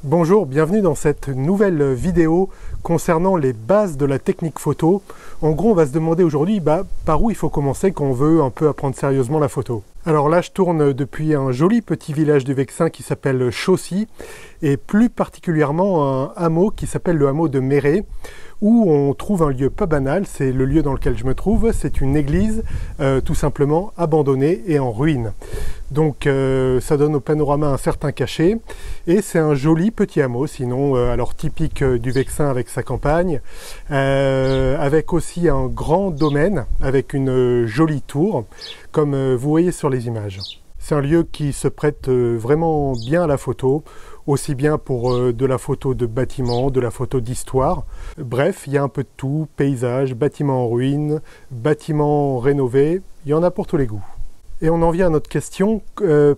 Bonjour, bienvenue dans cette nouvelle vidéo concernant les bases de la technique photo. En gros, on va se demander aujourd'hui par où il faut commencer quand on veut un peu apprendre sérieusement la photo. Alors là, je tourne depuis un joli petit village du Vexin qui s'appelle Chaussy, et plus particulièrement un hameau qui s'appelle le hameau de Méré, où on trouve un lieu pas banal. C'est le lieu dans lequel je me trouve. C'est une église tout simplement abandonnée et en ruine. Donc ça donne au panorama un certain cachet, et c'est un joli petit hameau, sinon alors typique du Vexin avec sa campagne, avec aussi un grand domaine avec une jolie tour, comme vous voyez sur les images. C'est un lieu qui se prête vraiment bien à la photo, aussi bien pour de la photo de bâtiments, de la photo d'histoire. Bref, il y a un peu de tout, paysage, bâtiments en ruine, bâtiments rénovés, il y en a pour tous les goûts. Et on en vient à notre question,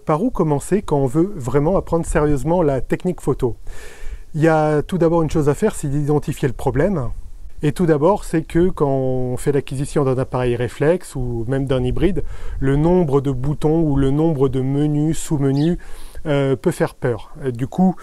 par où commencer quand on veut vraiment apprendre sérieusement la technique photo? Il y a tout d'abord une chose à faire, c'est d'identifier le problème. Et tout d'abord, c'est que quand on fait l'acquisition d'un appareil réflexe ou même d'un hybride, le nombre de boutons ou le nombre de menus, sous-menus, peut faire peur. Et du coup,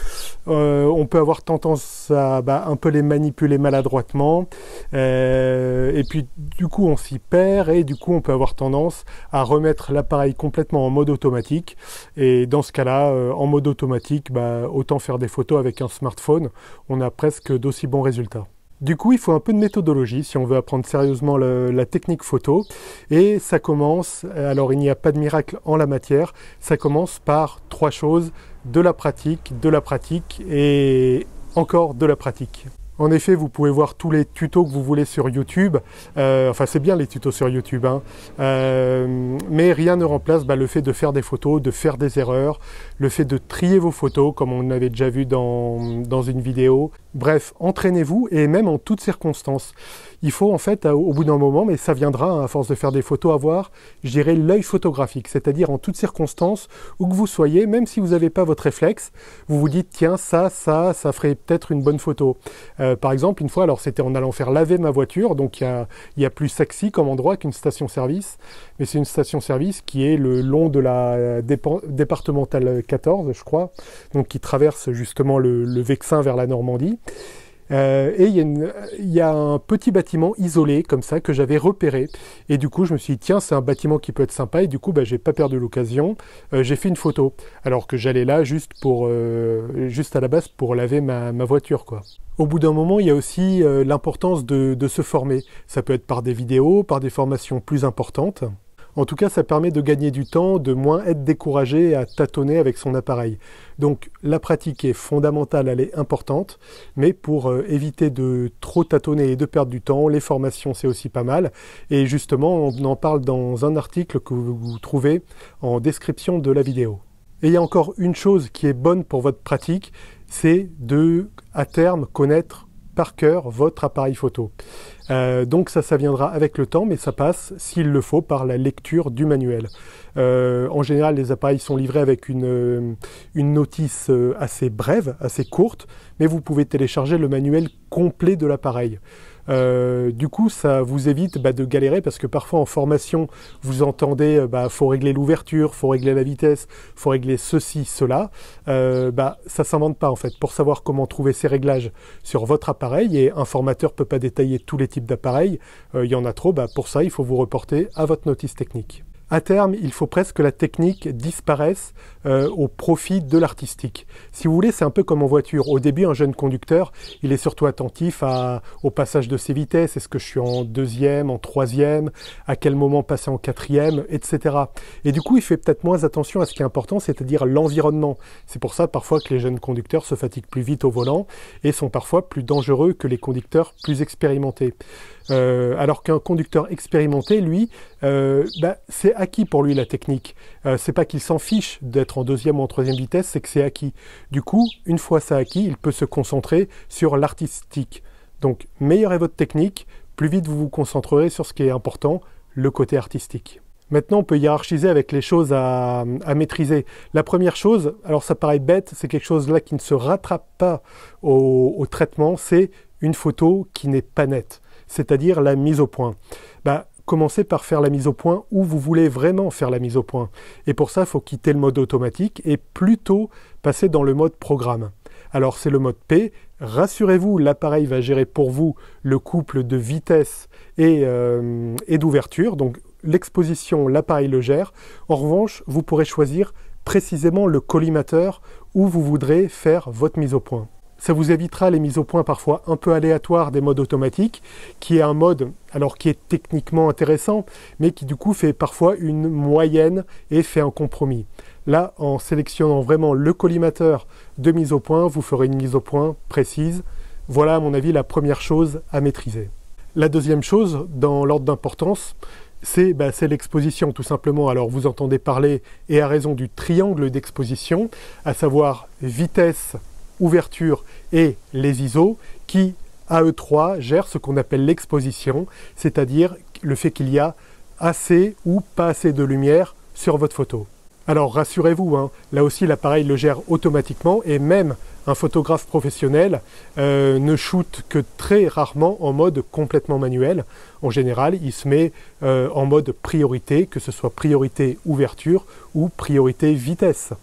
on peut avoir tendance à un peu les manipuler maladroitement, et puis du coup on s'y perd, et du coup on peut avoir tendance à remettre l'appareil complètement en mode automatique, et dans ce cas-là, en mode automatique, autant faire des photos avec un smartphone, on a presque d'aussi bons résultats. Du coup, il faut un peu de méthodologie si on veut apprendre sérieusement la technique photo. Et ça commence, alors il n'y a pas de miracle en la matière, ça commence par trois choses: de la pratique et encore de la pratique. En effet, vous pouvez voir tous les tutos que vous voulez sur YouTube. Enfin, c'est bien les tutos sur YouTube, hein. Mais rien ne remplace le fait de faire des photos, de faire des erreurs, le fait de trier vos photos, comme on avait déjà vu dans une vidéo. Bref, entraînez-vous, et même en toutes circonstances. Il faut en fait, au bout d'un moment, mais ça viendra à force de faire des photos, avoir, je dirais, l'œil photographique, c'est-à-dire en toutes circonstances, où que vous soyez, même si vous n'avez pas votre réflexe, vous vous dites, tiens, ça ferait peut-être une bonne photo. Par exemple, une fois, alors c'était en allant faire laver ma voiture, donc il y a plus sexy comme endroit qu'une station-service, mais c'est une station-service qui est le long de la départementale 14, je crois, donc qui traverse justement le Vexin vers la Normandie. Et il y a un petit bâtiment isolé comme ça que j'avais repéré, et du coup je me suis dit tiens, c'est un bâtiment qui peut être sympa, et du coup j'ai pas perdu l'occasion, j'ai fait une photo alors que j'allais là juste à la base pour laver ma voiture, quoi. Au bout d'un moment, il y a aussi l'importance de se former. Ça peut être par des vidéos, par des formations plus importantes. En tout cas, ça permet de gagner du temps, de moins être découragé à tâtonner avec son appareil. Donc la pratique est fondamentale, elle est importante, mais pour éviter de trop tâtonner et de perdre du temps, les formations c'est aussi pas mal. Et justement, on en parle dans un article que vous trouvez en description de la vidéo. Et il y a encore une chose qui est bonne pour votre pratique, c'est de, à terme, connaître par cœur votre appareil photo. Donc ça viendra avec le temps, mais ça passe, s'il le faut, par la lecture du manuel. En général, les appareils sont livrés avec une notice assez brève, assez courte, mais vous pouvez télécharger le manuel complet de l'appareil. Du coup, ça vous évite de galérer, parce que parfois en formation, vous entendez faut régler l'ouverture, faut régler la vitesse, faut régler ceci, cela. Ça s'invente pas en fait. Pour savoir comment trouver ces réglages sur votre appareil, et un formateur peut pas détailler tous les types d'appareils, il y en a trop, pour ça il faut vous reporter à votre notice technique. À terme, il faut presque que la technique disparaisse au profit de l'artistique. Si vous voulez, c'est un peu comme en voiture. Au début, un jeune conducteur, il est surtout attentif au passage de ses vitesses. Est-ce que je suis en deuxième, en troisième, à quel moment passer en quatrième, etc. Et du coup, il fait peut-être moins attention à ce qui est important, c'est-à-dire l'environnement. C'est pour ça parfois que les jeunes conducteurs se fatiguent plus vite au volant et sont parfois plus dangereux que les conducteurs plus expérimentés. Alors qu'un conducteur expérimenté, lui, c'est acquis pour lui la technique. C'est pas qu'il s'en fiche d'être en deuxième ou en troisième vitesse, c'est que c'est acquis. Du coup, une fois ça acquis, il peut se concentrer sur l'artistique. Donc, meilleure est votre technique, plus vite vous vous concentrerez sur ce qui est important, le côté artistique. Maintenant, on peut hiérarchiser avec les choses à maîtriser. La première chose, alors ça paraît bête, c'est quelque chose là qui ne se rattrape pas au traitement, c'est une photo qui n'est pas nette, c'est-à-dire la mise au point. Commencez par faire la mise au point où vous voulez vraiment faire la mise au point. Et pour ça, il faut quitter le mode automatique et plutôt passer dans le mode programme. Alors c'est le mode P. Rassurez-vous, l'appareil va gérer pour vous le couple de vitesse et d'ouverture. Donc l'exposition, l'appareil le gère. En revanche, vous pourrez choisir précisément le collimateur où vous voudrez faire votre mise au point. Ça vous évitera les mises au point parfois un peu aléatoires des modes automatiques, qui est un mode alors qui est techniquement intéressant, mais qui du coup fait parfois une moyenne et fait un compromis. Là, en sélectionnant vraiment le collimateur de mise au point, vous ferez une mise au point précise. Voilà à mon avis la première chose à maîtriser. La deuxième chose, dans l'ordre d'importance, c'est l'exposition tout simplement. Alors vous entendez parler, et à raison, du triangle d'exposition, à savoir vitesse, ouverture et les ISO, qui à eux trois gèrent ce qu'on appelle l'exposition, c'est-à-dire le fait qu'il y a assez ou pas assez de lumière sur votre photo. Alors rassurez-vous, là aussi l'appareil le gère automatiquement, et même un photographe professionnel ne shoot que très rarement en mode complètement manuel. En général, il se met en mode priorité, que ce soit priorité ouverture ou priorité vitesse.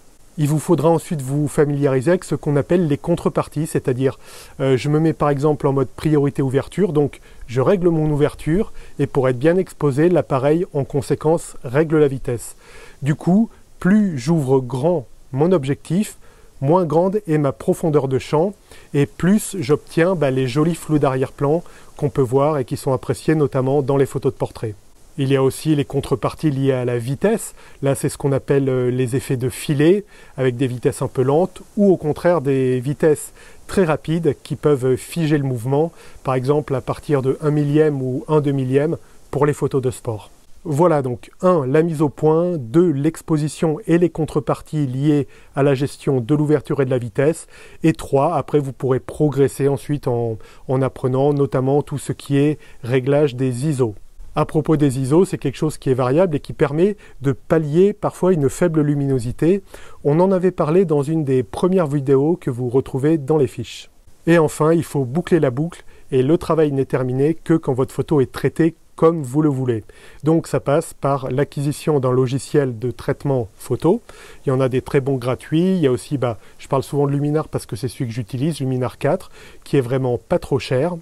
Il vous faudra ensuite vous familiariser avec ce qu'on appelle les contreparties, c'est-à-dire je me mets par exemple en mode priorité ouverture, donc je règle mon ouverture, et pour être bien exposé, l'appareil en conséquence règle la vitesse. Du coup, plus j'ouvre grand mon objectif, moins grande est ma profondeur de champ, et plus j'obtiens les jolis flous d'arrière-plan qu'on peut voir et qui sont appréciés notamment dans les photos de portrait. Il y a aussi les contreparties liées à la vitesse. Là, c'est ce qu'on appelle les effets de filet, avec des vitesses un peu lentes, ou au contraire des vitesses très rapides qui peuvent figer le mouvement, par exemple à partir de 1 millième ou 1/2 millième pour les photos de sport. Voilà donc 1. La mise au point, 2. L'exposition et les contreparties liées à la gestion de l'ouverture et de la vitesse, et 3. Après, vous pourrez progresser ensuite en apprenant notamment tout ce qui est réglage des ISO. À propos des ISO, c'est quelque chose qui est variable et qui permet de pallier parfois une faible luminosité. On en avait parlé dans une des premières vidéos que vous retrouvez dans les fiches. Et enfin, il faut boucler la boucle, et le travail n'est terminé que quand votre photo est traitée comme vous le voulez. Donc ça passe par l'acquisition d'un logiciel de traitement photo. Il y en a des très bons gratuits. Il y a aussi, je parle souvent de Luminar parce que c'est celui que j'utilise, Luminar 4, qui est vraiment pas trop cher.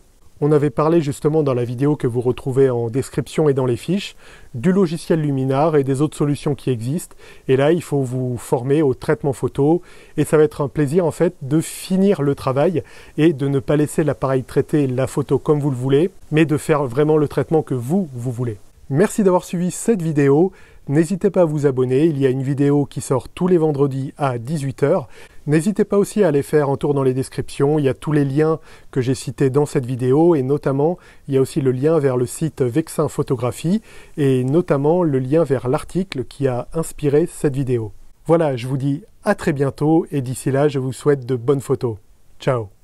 On avait parlé justement dans la vidéo que vous retrouvez en description et dans les fiches du logiciel Luminar et des autres solutions qui existent. Et là, il faut vous former au traitement photo, et ça va être un plaisir en fait de finir le travail et de ne pas laisser l'appareil traiter la photo comme vous le voulez, mais de faire vraiment le traitement que vous voulez. Merci d'avoir suivi cette vidéo. N'hésitez pas à vous abonner, il y a une vidéo qui sort tous les vendredis à 18 h. N'hésitez pas aussi à aller faire un tour dans les descriptions, il y a tous les liens que j'ai cités dans cette vidéo, et notamment il y a aussi le lien vers le site Vexin Photographie, et notamment le lien vers l'article qui a inspiré cette vidéo. Voilà, je vous dis à très bientôt, et d'ici là je vous souhaite de bonnes photos. Ciao.